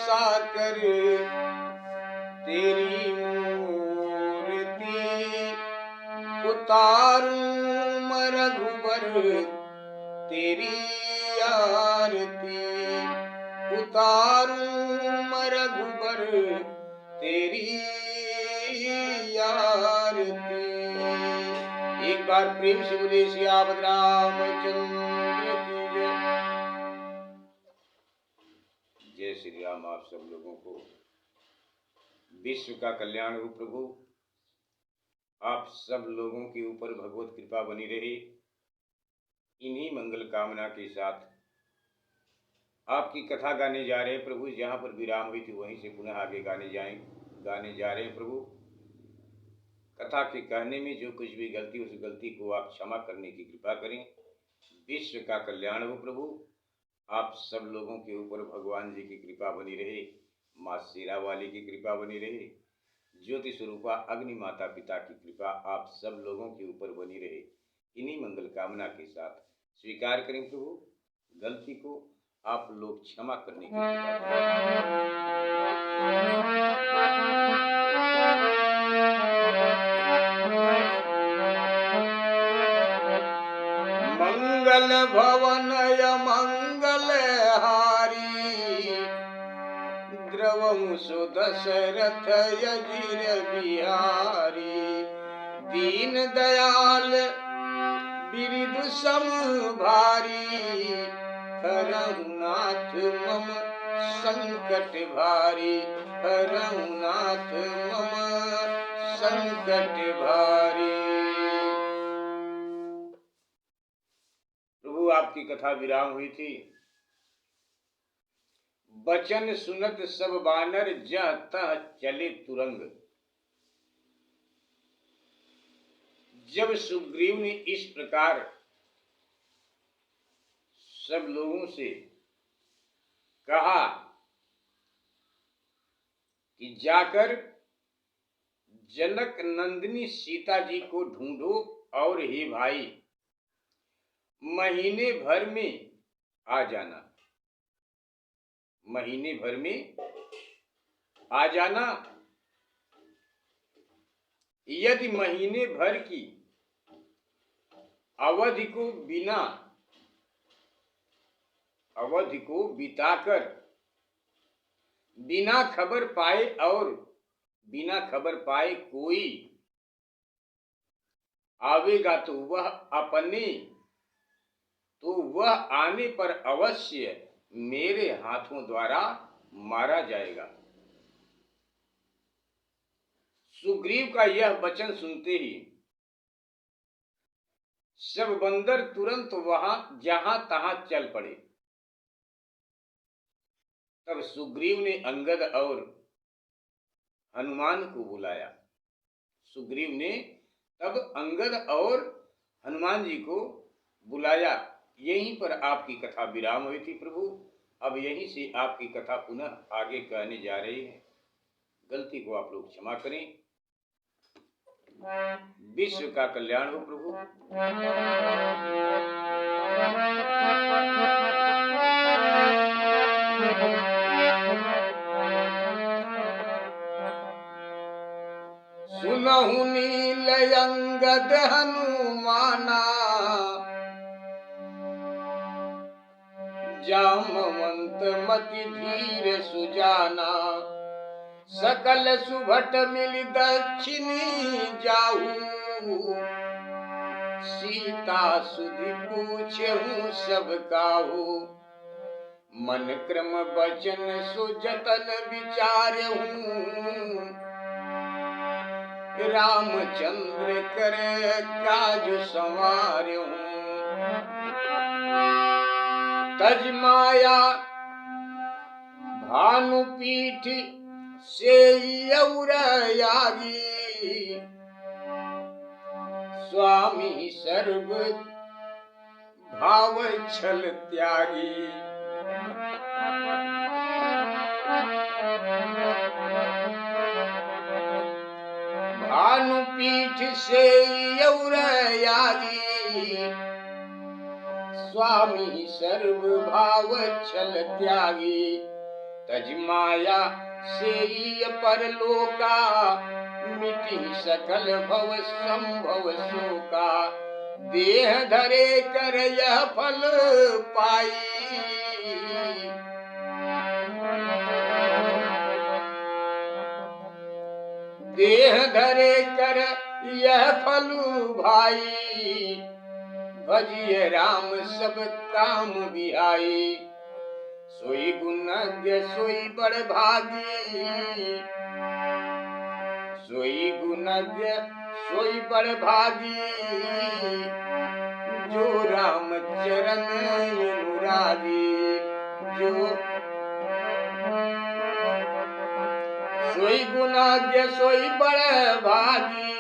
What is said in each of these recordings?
साकर तेरी मूर्ति उतारूं मैं रघुबर तेरी आरती उतारूं मैं रघुबर तेरी आरती। एक बार प्रेम से बोले सियावत रामचंद्र की जय। जय श्री राम। आप सब लोगों को विश्व का कल्याण हो प्रभु। आप सब लोगों के ऊपर भगवत कृपा बनी रहे। इन्हीं मंगल कामना के साथ आपकी कथा गाने जा रहे हैं प्रभु। जहाँ पर विराम हुई थी वहीं से पुनः आगे गाने जा रहे हैं प्रभु। कथा के कहने में जो कुछ भी गलती, उस गलती को आप क्षमा करने की कृपा करें। विश्व का कल्याण हो प्रभु। आप सब लोगों के ऊपर भगवान जी की कृपा बनी रहे, माँ शेरा वाली की कृपा बनी रहे, ज्योति स्वरूपा अग्नि माता पिता की कृपा आप सब लोगों के ऊपर बनी रहे। इन्हीं मंगल कामना के साथ स्वीकार करें प्रभु। गलती को आप लोग क्षमा करने की कृपा करें। मंगल भवन मंगल हारी द्रवं सुदशरथ यजिर बिहारी दीन दयाल बिरदु सम भारी हरहुनाथ मम संकट भारी हरहुनाथ मम संकट भारी। प्रभु आपकी कथा विराम हुई थी। बचन सुनत सब बानर जह तह चले तुरंग। जब सुग्रीव ने इस प्रकार सब लोगों से कहा कि जाकर जनक नंदिनी सीता जी को ढूंढो और हे भाई महीने भर में आ जाना, महीने भर में आ जाना। यदि महीने भर की अवधि को बिताकर बिना खबर पाए और बिना खबर पाए कोई आवेगा तो वह आने पर अवश्य मेरे हाथों द्वारा मारा जाएगा। सुग्रीव का यह वचन सुनते ही सब बंदर तुरंत वहां जहां तहां चल पड़े। तब सुग्रीव ने अंगद और हनुमान को बुलाया। सुग्रीव ने तब अंगद और हनुमान जी को बुलाया। यहीं पर आपकी कथा विराम हुई थी प्रभु। अब यहीं से आपकी कथा पुनः आगे कहने जा रही है। गलती को आप लोग क्षमा करें। विश्व का कल्याण हो प्रभु। सुनहु नील अंगद हनुमाना जामवंत मति धीर सुजाना सकल सुभट मिल दक्षिणी जाहू सीता सुधि पूछहु सब काहू मन क्रम बचन सुजतन विचारहूँ रामचंद्र करे काज संवारहूँ तज माया भानुपीठ से यागी स्वामी सर्व भाव छल त्यागी भानुपीठ से यागी स्वामी सर्व भाव छल त्यागी तज माया से परलोका, मिटी सकल भव संभव शोका। देह धरे कर यह फल पाई, देह धरे कर यह फल भाई। भजिए राम सब काम बिहाई, सोई गुणज्ञ सोई बड़ भागी, सोई गुणज्ञ सोई बड़ भागी। जो राम चरण अनुरागी, जो सोई गुणज्ञ सोई बड़ भागी।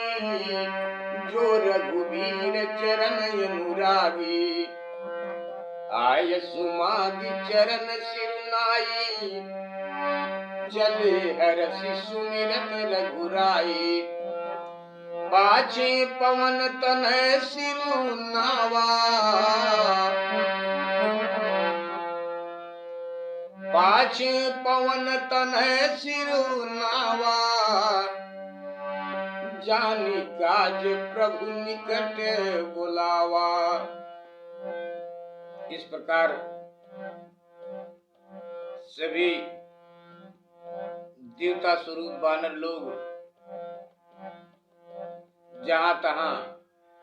जो रघुवीर चरण अनुरागी, आय सुमागी चरण सिरनाई। चले हरषि सुमिरत रघुराई, पाछे पवन तनय सिरुनावा। पाछे पवन तनय सिरुनावा, जानी काज प्रभु निकट बुलावा। इस प्रकार सभी देवता स्वरूप वानर लोग जहां तहां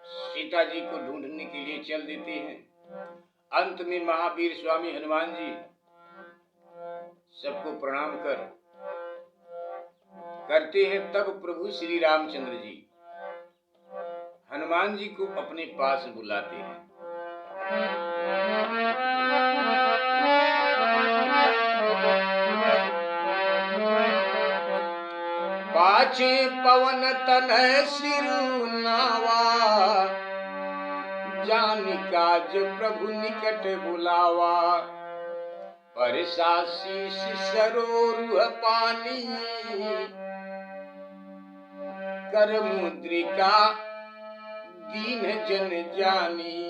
सीता जी को ढूंढने के लिए चल देते हैं। अंत में महावीर स्वामी हनुमान जी सबको प्रणाम करते हैं। तब प्रभु श्री रामचंद्र जी हनुमान जी को अपने पास बुलाते हैं। पाछे पवन तनय सिरुनावा, जानि काज प्रभु निकट बुलावा। परसा शीश सरोरुह पानी, कर मुद्रिका दीन जन जानी।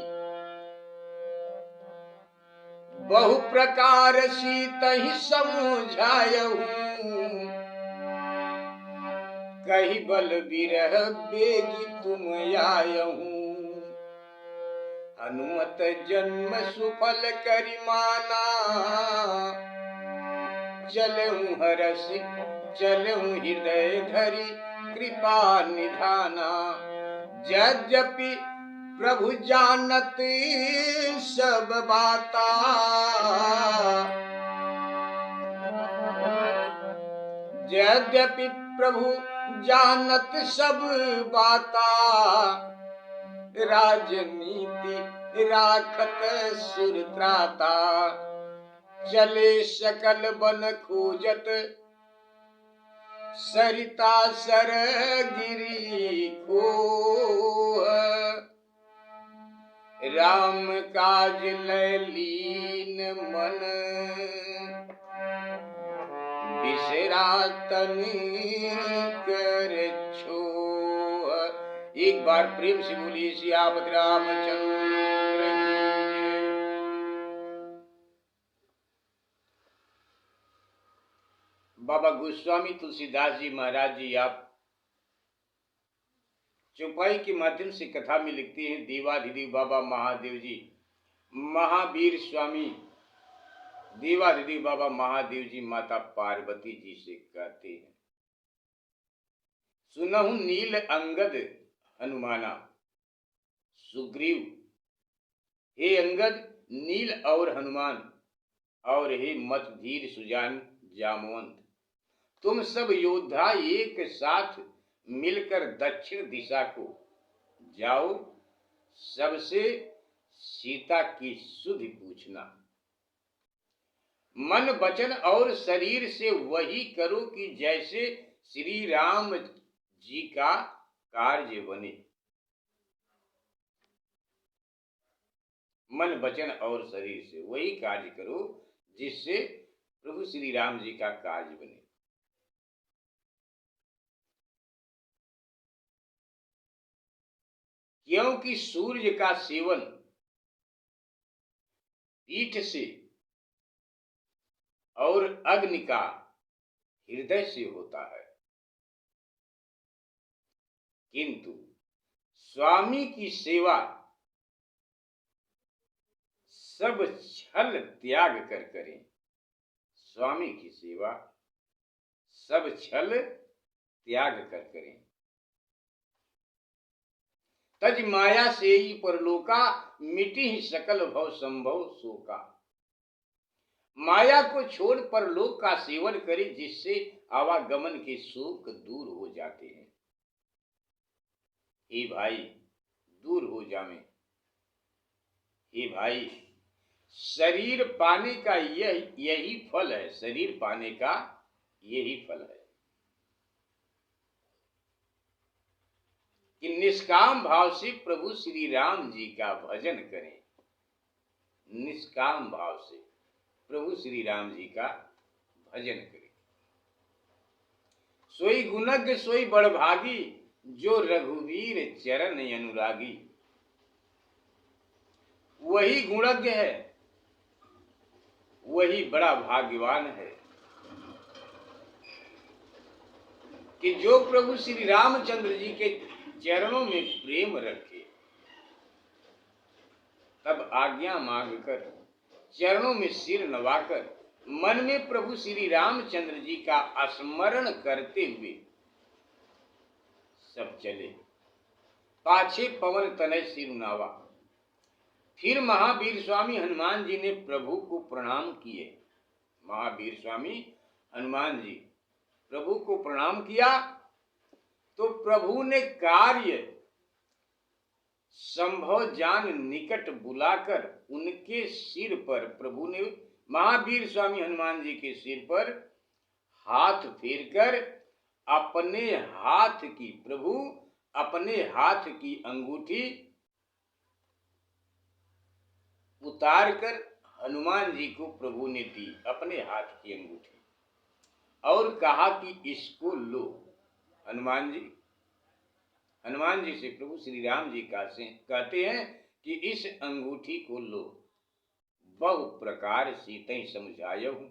बहु प्रकार सीतहि समझायहु, कही बल बिरह बेगी तुम आयहु। हनुमत जन्म सुफल करि माना, चलहु हरष चलहु हृदय धरि कृपा निधाना। यद्यपि प्रभु जानत सब बाता, यद्यपि प्रभु जानत सब बाता। राजनीति राखत सुर त्राता, चले सकल बन खोजत सरिता सर गिरी खोह। राम काज लय लीन मन, बिसरा तन कर छोह। एक बार प्रेम से बोलिए सियापति रामचंद्र की जय। बाबा गोस्वामी तुलसीदास जी महाराज जी आप चौपाई के माध्यम से कथा में लिखते हैं। देवाधिदेव बाबा महादेव जी महावीर स्वामी देवाधिदेव बाबा महादेव जी माता पार्वती जी से कहते हैं, सुनहु नील अंगद हनुमाना। सुग्रीव, हे अंगद नील और हनुमान, और हे मत धीर सुजान जामवंत, तुम सब योद्धा एक साथ मिलकर दक्षिण दिशा को जाओ, सबसे सीता की सुधि पूछना। मन वचन और शरीर से वही करो कि जैसे श्री राम जी का कार्य बने। मन वचन और शरीर से वही कार्य करो जिससे प्रभु श्री राम जी का कार्य बने। क्योंकि सूर्य का सेवन, 'पीठ' से और अग्नि का हृदय से होता है। किंतु स्वामी की सेवा सब छल त्याग कर करें। स्वामी की सेवा सब छल त्याग कर करें। तज माया से ही परलोका, मिटी ही सकल भव संभव शोका। माया को छोड़ परलोक का सेवन करें, जिससे आवागमन के शोक दूर हो जाते हैं। हे भाई, दूर हो जावे। हे भाई, शरीर पाने का यही फल है। शरीर पाने का यही फल है कि निष्काम भाव से प्रभु श्री राम जी का भजन करें। निष्काम भाव से प्रभु श्री राम जी का भजन करें। सोई गुणज्ञ सोई बड़भागी, जो रघुवीर चरण अनुरागी। वही गुणज्ञ है, वही बड़ा भाग्यवान है कि जो प्रभु श्री रामचंद्र जी के चरणों में प्रेम रखे। तब आज्ञा मांगकर, चरणों में सिर नवाकर, मन में प्रभु श्री रामचंद्र जी का स्मरण करते हुए सब चले। पाछे पवन तनय सिर नावा। फिर महावीर स्वामी हनुमान जी ने प्रभु को प्रणाम किए। महावीर स्वामी हनुमान जी प्रभु को प्रणाम किया तो प्रभु ने कार्य संभव जान निकट बुलाकर उनके सिर पर, प्रभु ने महावीर स्वामी हनुमान जी के सिर पर हाथ फेरकर अपने हाथ की, प्रभु अपने हाथ की अंगूठी उतारकर हनुमान जी को प्रभु ने दी, अपने हाथ की अंगूठी, और कहा कि इसको लो। हनुमान जी से प्रभु श्री राम जी कहते हैं कि इस अंगूठी को लो। बहु प्रकार सीते समझायहु,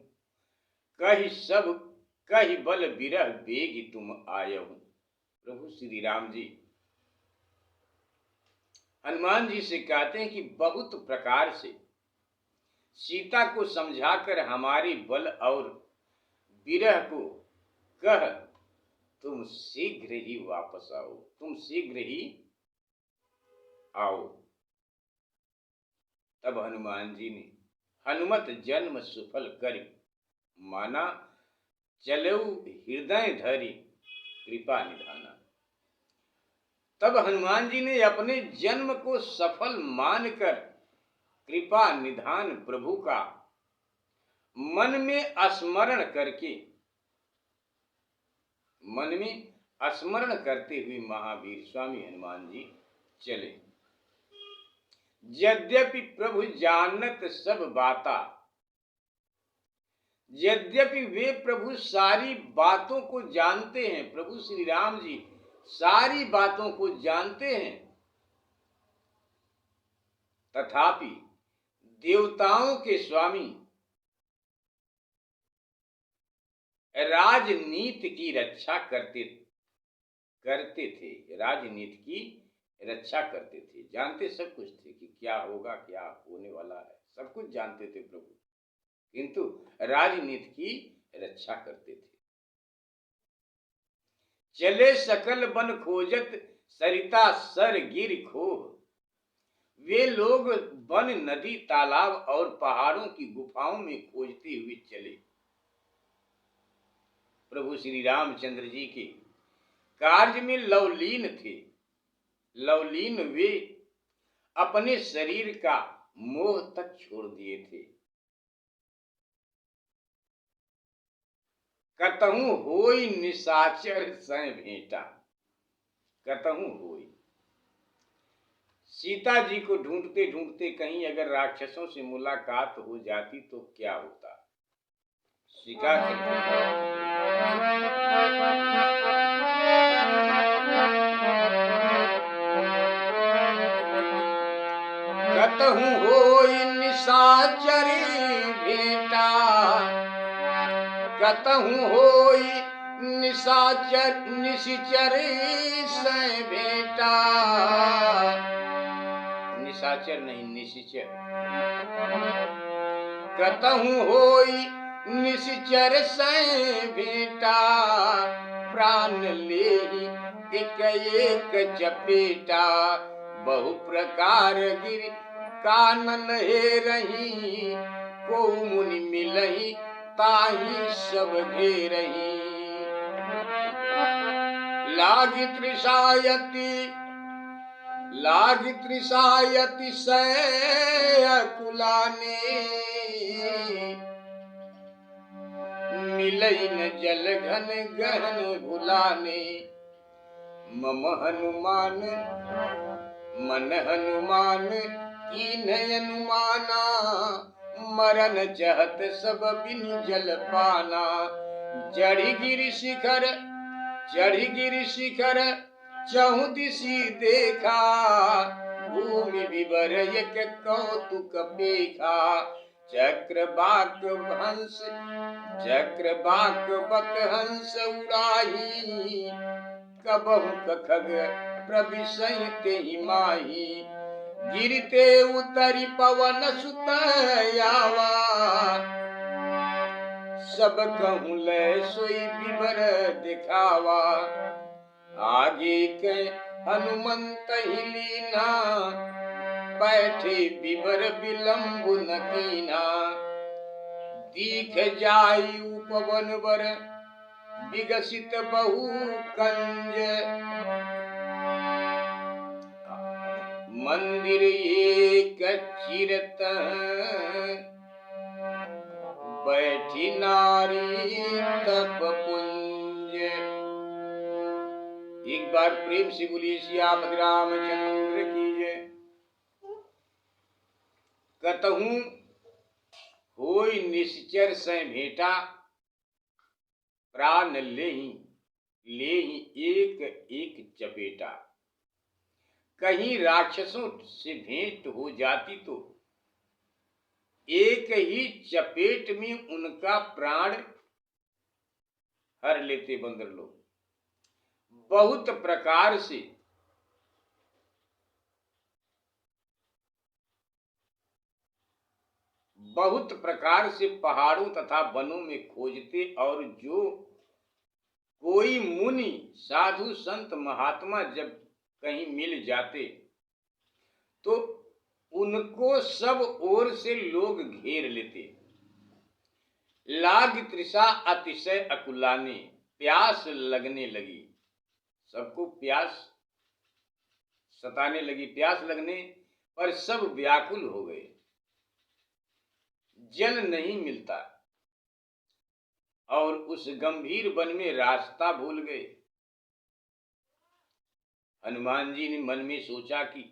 कहि बल बिरह बेग तुम आयहु। प्रभु श्री राम जी हनुमान जी से कहते हैं कि बहुत प्रकार से सीता को समझाकर हमारे बल और विरह को कह तुम शीघ्र ही वापस आओ, तुम शीघ्र ही आओ। तब हनुमान जी ने हनुमत जन्म सुफल करि, माना चलऊ हृदय धरि कृपा निधाना। तब हनुमान जी ने अपने जन्म को सफल मानकर कृपा निधान प्रभु का मन में स्मरण करते हुए महावीर स्वामी हनुमान जी चले। यद्यपि प्रभु जानत सब बाता, यद्यपि वे प्रभु सारी बातों को जानते हैं, प्रभु श्री राम जी सारी बातों को जानते हैं, तथापि देवताओं के स्वामी राजनीति की रक्षा करते थे। राजनीति की रक्षा करते थे, जानते सब कुछ थे कि क्या होगा, क्या होने वाला है, सब कुछ जानते थे प्रभु, किंतु राजनीति की रक्षा करते थे। चले सकल बन खोजत, सरिता सर गिर खोह। वे लोग वन नदी तालाब और पहाड़ों की गुफाओं में खोजते हुए चले। प्रभु श्री रामचंद्र जी के कार्य में लवलीन थे। लवलीन वे अपने शरीर का मोह तक छोड़ दिए थे। कतहु होई निशाचर सै भेंटा, कतहु होई। सीता जी को ढूंढते ढूंढते कहीं अगर राक्षसों से मुलाकात हो जाती तो क्या होता। शिकार कतहु होई निशाचर भेंटा, कतहु होई निशाचर से भेटा, निशाचर नहीं निशिचर, कतहु होई निशिचर से भेटा, प्राण लेहि एक एक चपेटा, बहु प्रकार गिर कानन हे रही, को मुनि मिलही ताही सब घेरही, लागी तृषायति से अकुलाने, मिलई न जल घन गहन भुलाने, मम हनुमान मन हनुमान कीन्ह अनुमाना, मरन चहत सब बिन जल पाना, चढ़ी गिरि शिखर चहु दिशि देखा, भूमि विवर एक कौतुक पेखा, चक्रवाक बक हंस उड़ाही, कबहु कखग प्रविशहि तेहि माही, गिरते उतरि पवन सुत आवा, सब कहूँ लय सोई विवर दिखावा, आगे के हनुमंत ही लीना, बैठे विवर विलंबु न कीना, दीख जाई उपवन वर विकसित बहु कंज, मंदिर एक चिरत बैठी नारी तप पुंज। एक बार प्रेम से बोलिए श्याम रामचंद्र की जय। कतहु होई निश्चर से भेंटा, प्राण लेहि एक एक चपेटा। कहीं राक्षसों से भेंट हो जाती तो एक ही चपेट में उनका प्राण हर लेते बंदर लोग। बहुत प्रकार से पहाड़ों तथा वनों में खोजते, और जो कोई मुनि साधु संत महात्मा जब कहीं मिल जाते तो उनको सब ओर से लोग घेर लेते। लाग तृषा अतिशय अकुलाने, प्यास लगने लगी, सबको प्यास सताने लगी। प्यास लगने पर सब व्याकुल हो गए, जल नहीं मिलता और उस गंभीर वन में रास्ता भूल गए। हनुमान जी ने मन में सोचा कि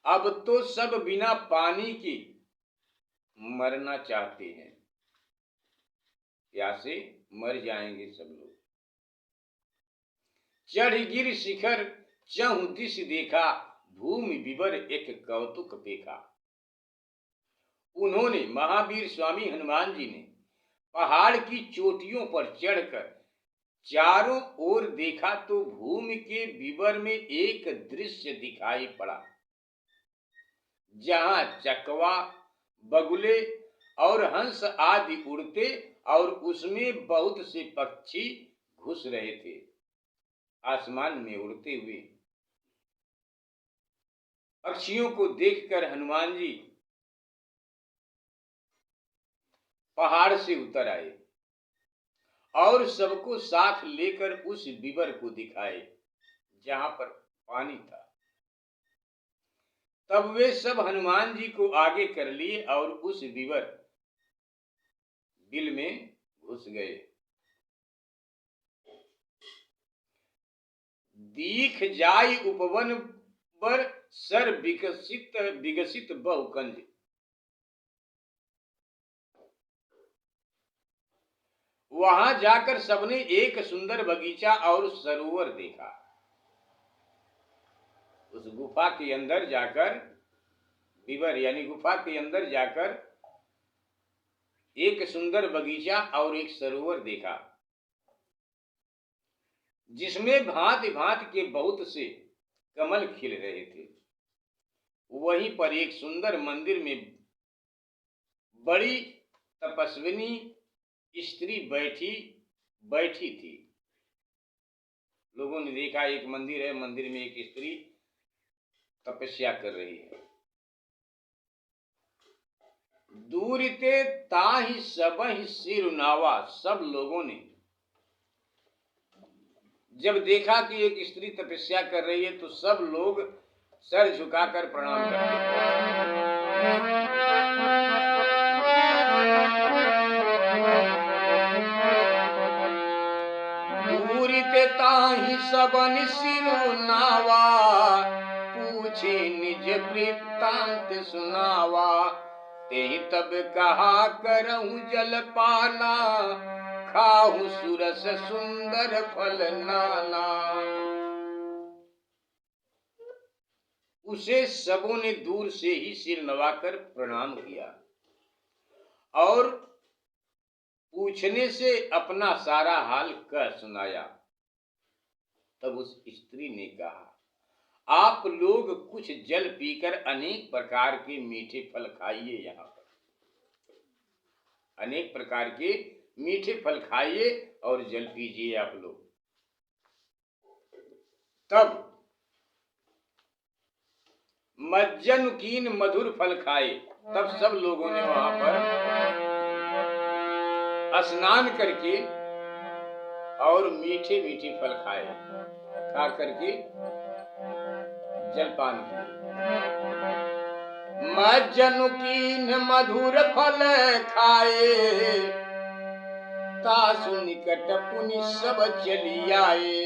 अब तो सब बिना पानी के मरना चाहते हैं, प्यासे मर जाएंगे सब लोग। चढ़ गिर शिखर चहु दिश देखा, भूमि विवर एक कौतुक पेखा। उन्होंने, महावीर स्वामी हनुमान जी ने पहाड़ की चोटियों पर चढ़कर चारों ओर देखा तो भूमि के विवर में एक दृश्य दिखाई पड़ा, जहां चकवा, बगुले और हंस आदि उड़ते और उसमें बहुत से पक्षी घुस रहे थे, आसमान में उड़ते हुए। पक्षियों को देखकर हनुमान जी पहाड़ से उतर आए और सबको साथ लेकर उस विवर को दिखाए जहां पर पानी था। तब वे सब हनुमान जी को आगे कर लिए और उस विवर बिल में घुस गए। दीख जाई उपवन पर सर विकसित बहुकंज। वहां जाकर सबने एक सुंदर बगीचा और सरोवर देखा। उस गुफा के अंदर जाकर, विवर यानी गुफा के अंदर जाकर एक सुंदर बगीचा और एक सरोवर देखा, जिसमें भांति भांति के बहुत से कमल खिल रहे थे। वहीं पर एक सुंदर मंदिर में बड़ी तपस्विनी स्त्री बैठी थी। लोगों ने देखा एक मंदिर है, मंदिर में एक स्त्री तपस्या कर रही है। दूरिते ताहि सबहि सिर नावा, सब लोगों ने जब देखा कि एक स्त्री तपस्या कर रही है तो सब लोग सर झुकाकर प्रणाम करते हैं। दूरिते ताहि सबनि सिर नावा, पूछे निज वृत्तांत सुनावा। तेहि तब कहा करहु जलपाना, खाहु सुरस सुंदर फल नाना। उसे सबों ने दूर से ही सिर नवाकर प्रणाम किया और पूछने से अपना सारा हाल कह सुनाया। तब उस स्त्री ने कहा, आप लोग कुछ जल पीकर अनेक प्रकार के मीठे फल खाइए। यहाँ पर अनेक प्रकार के मीठे फल खाइए और जल पीजिए आप लोग। तब मज्जनुकीन मधुर फल खाए। तब सब लोगों ने वहां पर स्नान करके और मीठे मीठे फल खाए, खा करके जलपान किए। मज्जनुकीन मधुर फल खाए, तासु निकट पुनि सब चली आए।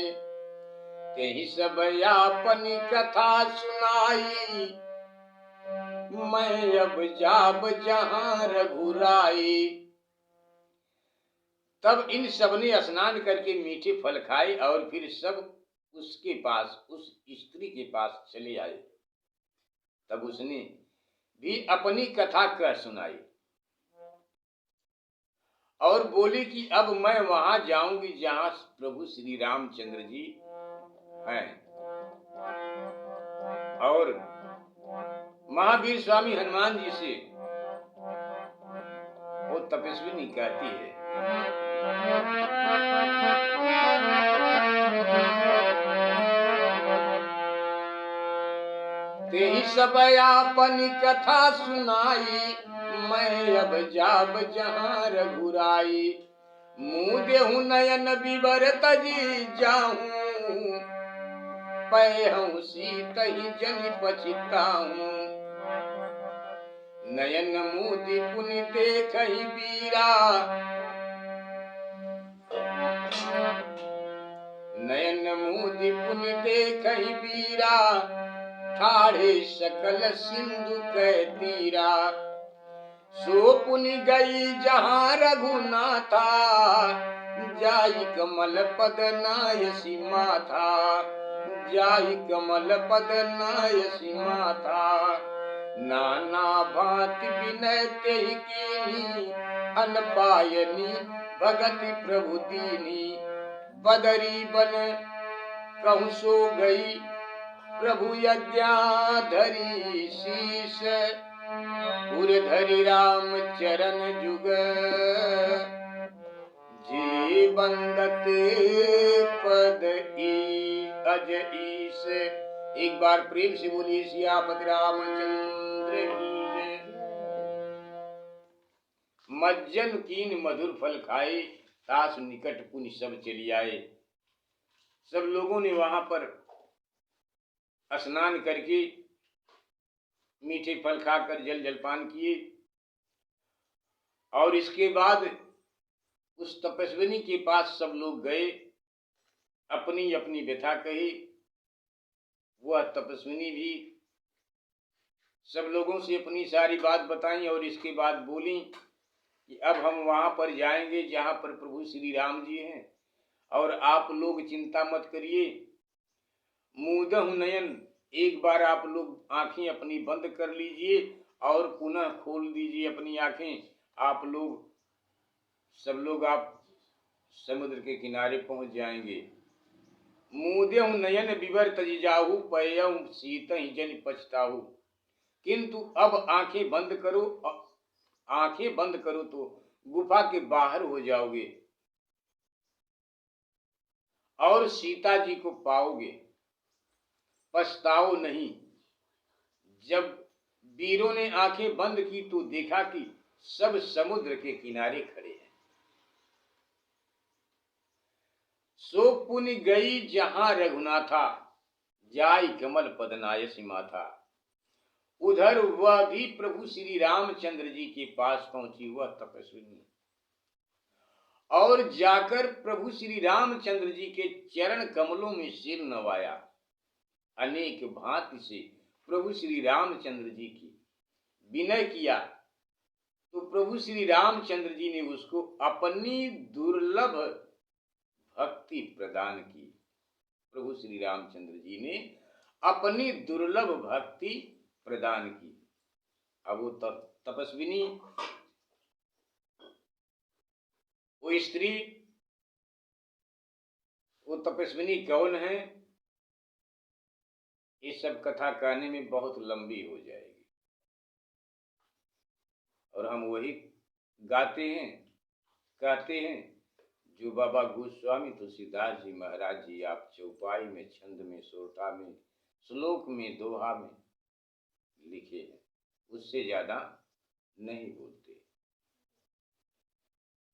तेहि सब यापनी कथा सुनाई, मैं अब जाब जहां रघुराई। तब इन सब ने स्नान करके मीठे फल खाए और फिर सब उसके पास, उस स्त्री के पास चले आए। तब उसने भी अपनी कथा कह सुनाई और बोली कि अब मैं वहां जाऊंगी जहां प्रभु श्री रामचंद्र जी हैं। और महावीर स्वामी हनुमान जी से वो तपस्विनी कहती है, तेहि सब आपनी कथा सुनाई, मैं अब जाब जहां रघुराई। मुँह देहु नयन विवर तजी जाऊं, पैहु सीतहि जनि पछिताऊं। नयन मुदि पुनि देखहि बीरा, नयन मुदि पुनि देखहि बीरा। ठाढ़े सकल सिंधु कै तीरा, सो पुनि गई जहां रघुनाथा। जाई कमल पद नायसी माथा, जाई कमल पद नायसी माथा। नाना भांति विनय तेहि कीन्ही, अनपायनी भगति प्रभु दीनी। बदरी बन कहूँ सो गई, प्रभु यज्ञा धरी शीश। उर धरि राम चरण जुग, जी बंदत पद अज ईश। एक बार प्रेम से बोलिए सियापति रामचंद्र की जय। मज्जन कीन मधुर फल खाए, तास निकट पुनि सब चली आए। सब लोगों ने वहां पर स्नान करके मीठे फल खाकर जलपान किए और इसके बाद उस तपस्विनी के पास सब लोग गए, अपनी अपनी व्यथा कही। वह तपस्विनी भी सब लोगों से अपनी सारी बात बताई और इसके बाद बोली कि अब हम वहां पर जाएंगे जहां पर प्रभु श्री राम जी हैं और आप लोग चिंता मत करिए। मूदहु नयन, एक बार आप लोग आंखें अपनी बंद कर लीजिए और पुनः खोल दीजिए अपनी आंखें। आप लोग सब लोग आप समुद्र के किनारे पहुंच जाएंगे। मूदेहु नयन विवर तजी जाहू, पयहु सीत ही जन पछताहू। किंतु अब आंखें बंद करो, आंखें बंद करो तो गुफा के बाहर हो जाओगे और सीता जी को पाओगे, पछताओ नहीं। जब वीरों ने आंखें बंद की तो देखा कि सब समुद्र के किनारे खड़े हैं। सो पुनि गई जहां रघुनाथा, जाय कमल पदनायसी माथा। उधर वह भी प्रभु श्री रामचंद्र जी के पास पहुंची, हुआ तपस्विनी, और जाकर प्रभु श्री रामचंद्र जी के चरण कमलों में सिर नवाया। अनेक भांति से प्रभु श्री रामचंद्र जी की विनय किया तो प्रभु श्री रामचंद्र जी ने उसको अपनी दुर्लभ भक्ति प्रदान की। प्रभु श्री रामचंद्र जी ने अपनी दुर्लभ भक्ति प्रदान की। अब वो तपस्विनी, वो स्त्री, वो तपस्विनी कौन है, ये सब कथा कहने में बहुत लंबी हो जाएगी और हम वही गाते हैं, कहते हैं जो बाबा गोस्वामी तुलसीदास जी महाराज जी आप चौपाई में, छंद में, सोरठा में, श्लोक में, दोहा में लिखे हैं, उससे ज्यादा नहीं बोलते।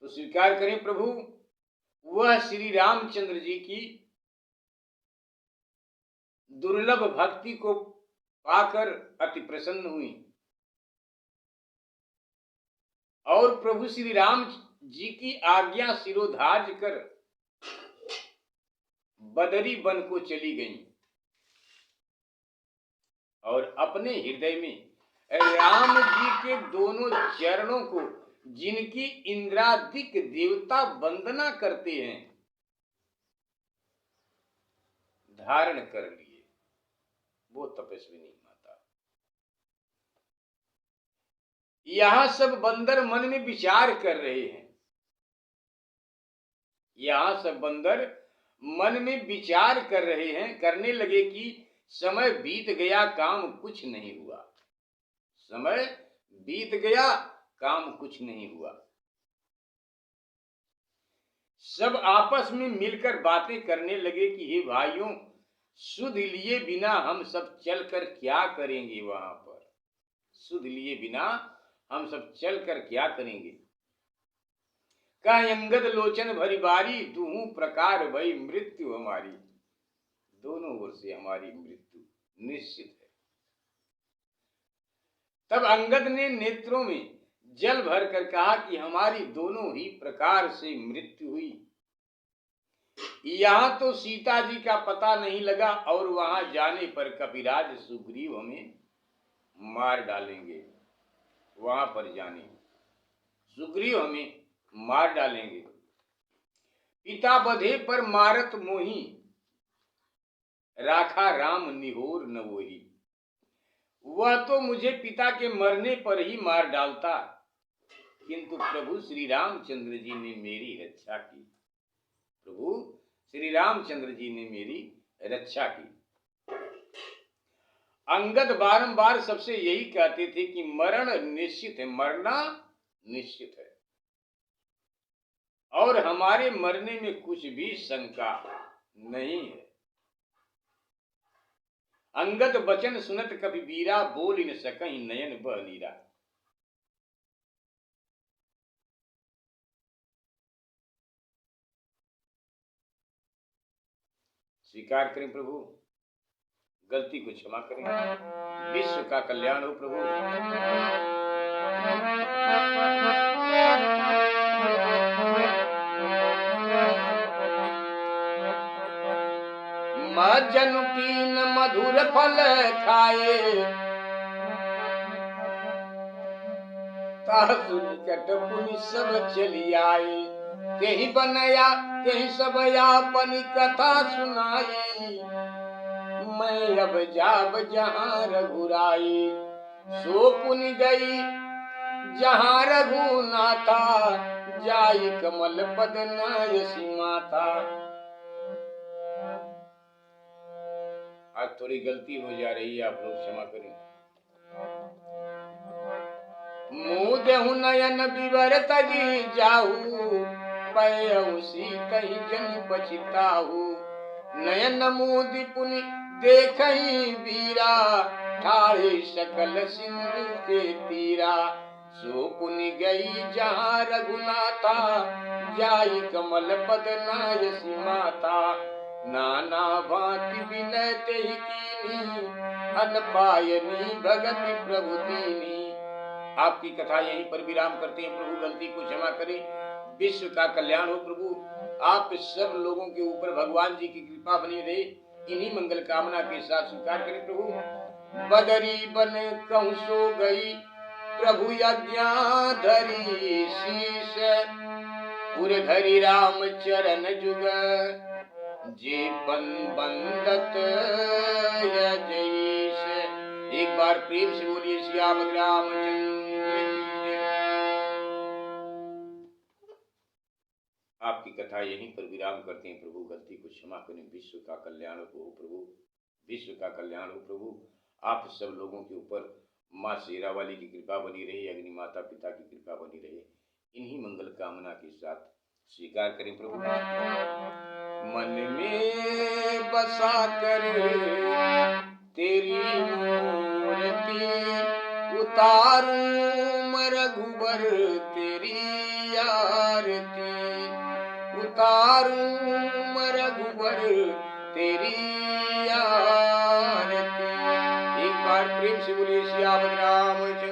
तो स्वीकार करें प्रभु, वह श्री रामचंद्र जी की दुर्लभ भक्ति को पाकर अति प्रसन्न हुई और प्रभु श्री राम जी की आज्ञा शिरोधार्य कर बदरी वन को चली गईं और अपने हृदय में राम जी के दोनों चरणों को, जिनकी इंद्रादिक देवता वंदना करते हैं, धारण कर लिए। वो तपस्विनी माता। यहां सब बंदर मन में विचार कर रहे हैं, यहां सब बंदर मन में विचार कर रहे हैं, करने लगे कि समय बीत गया, काम कुछ नहीं हुआ। समय बीत गया, काम कुछ नहीं हुआ। सब आपस में मिलकर बातें करने लगे कि हे भाइयों, सुध लिए बिना हम सब चलकर क्या करेंगे वहां पर, सुध लिए बिना हम सब चलकर क्या करेंगे। का अंगद लोचन भरी बारी, दुहू प्रकार भई मृत्यु हमारी। दोनों ओर से हमारी मृत्यु निश्चित है। तब अंगद ने नेत्रों में जल भरकर कहा कि हमारी दोनों ही प्रकार से मृत्यु हुई। यहां तो सीता जी का पता नहीं लगा और वहां जाने पर कपिराज सुग्रीव हमें मार डालेंगे। वहां पर जाने सुग्रीव हमें मार डालेंगे। पिता बधे पर मारत मोही, राखा राम निहोर न वही। वह तो मुझे पिता के मरने पर ही मार डालता, किंतु प्रभु श्री रामचंद्र जी ने मेरी रक्षा की। प्रभु श्री रामचंद्र जी ने मेरी रक्षा की। अंगद बारंबार सबसे यही कहते थे कि मरण निश्चित है, मरना निश्चित है और हमारे मरने में कुछ भी शंका नहीं है। अंगद बचन सुनत कभी बीरा, बोल न सकहि नयन बह नीरा। स्वीकार करें प्रभु, गलती को क्षमा करें, विश्व का कल्याण हो प्रभु। जनु कीन मधुर फल खाए, तासु निकट पुनि सब चली आए। तेहि बनया तेहि सब आपनी कथा सुनाई, मैं अब जाब जहां रघुराई। सो पुनि गई जहाँ रघुनाथा जाई कमल पद नयसी माता। आज थोड़ी गलती हो जा रही है, आप लोग क्षमा करें। मुँह देहु नयन विवर तजी जाहू पयऊ सीतहि जन बचिताहू। नयन मुदि पुनि देखहि वीरा ठाढ़े सकल सिंधु के तीरा। सो पुनि गई जहाँ रघुनाथा जाई कमल पद नयसी माता। नाना भांति विनय तेहि कीनी अन पायनी भगति प्रभु दीनी। आपकी कथा यहीं पर विराम करते हैं। प्रभु गलती को क्षमा करें, विश्व का कल्याण हो। प्रभु आप सब लोगों के ऊपर भगवान जी की कृपा बनी रहे, इन्हीं मंगल कामना के साथ स्वीकार करें। प्रभु बदरी बन कहूँ सो गई प्रभु यज्ञा धरी शीश। पुर धरी राम चरण जुग जे बंदत यजईश। एक बार प्रेम से बोलिए श्याम रामचंद्र। आपकी कथा यहीं पर विराम करते हैं। प्रभु गलती को क्षमा करें, विश्व का कल्याण हो प्रभु, विश्व का कल्याण हो प्रभु। आप सब लोगों के ऊपर माँ शेरा वाली की कृपा बनी रही, अग्नि माता पिता की कृपा बनी रहे, इन्हीं मंगल कामना के साथ स्वीकार करें। प्रभु मन में बसा कर तेरी मूर्ति उतारूं रघुबर तेरी आरती। उतारूं रघुबर तेरी आरती। एक बार प्रेम से बोलिए श्याम रामचंद्र।